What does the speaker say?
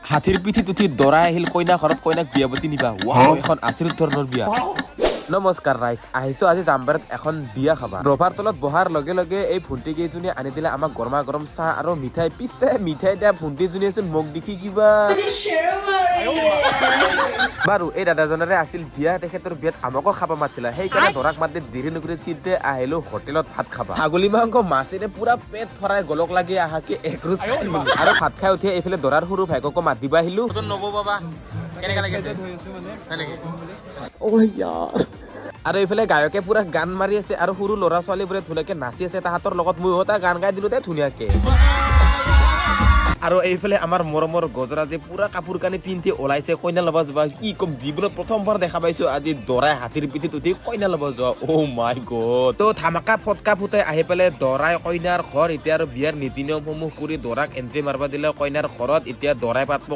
হাতীৰ পিঠিত উঠি দৰাই আহিল কইনা ঘৰত কইনাক বিয়া পাতি নিবা ৱাও এখন আচৰিত ধৰণৰ বিয়া নমস্কাৰ ৰাইজ আহিছো আজি জামবাৰত এখন বিয়া খাবা ৰভাৰ তলত বহাৰ লগে লগে এই ভণ্টি কেইজনী আনি দিলে আমাক গৰমা গৰম চাহ আৰু মিঠাই পিছে মিঠাই দিয়া ভণ্টিজনীয়েচোন মোক দেখি কিবা বাৰু এই দাদাজনৰে আছিল বিয়া তেখেতৰ বিয়াত আমাকো খাব মাতিছিলে সেইকাৰণে দৰাক মাতি দেৰি নকৰি চিন্তে আহিলো হোটেলত ভাত খাবা ছাগলী মাংস মাছেৰে পুৰা পেট ভৰাই গলক লাগি আহাকে একৰোজ আৰু ভাত খাই উঠি এইফালে দৰাৰ সৰু ভাইককো মাতিব আহিলো নব বাবা কেনেকা লাগিছে আৰু এইফালে গায়কে পুৰা গান মাৰি আছে আৰু সৰু ল'ৰা ছোৱালীবোৰে ধুনীয়াকে নাচি আছে তাহাঁতৰ লগত ময়ো এটা গান গাই দিলো ধুনীয়াকে আৰু এইফালে আমাৰ মৰমৰ গজৰাজে পুৰা কাপোৰ কানি পিন্ধি ওলাইছে কইনা ল'ব যোৱা কি কম জীৱনত প্ৰথমবাৰ দেখা পাইছো আজি দৰাই হাতীৰ পিঠিত উঠি কইনা ল'ব যোৱা অ' মাই গড তো ধামাকা ফটকা ফুটাই আহি পেলাই দৰাই কইনাৰ ঘৰ এতিয়া আৰু বিয়াৰ নীতি নিয়মসমূহ কৰি দৰাক এন্ট্ৰি মাৰিব দিলে কইনাৰ ঘৰত এতিয়া দৰাই পাতব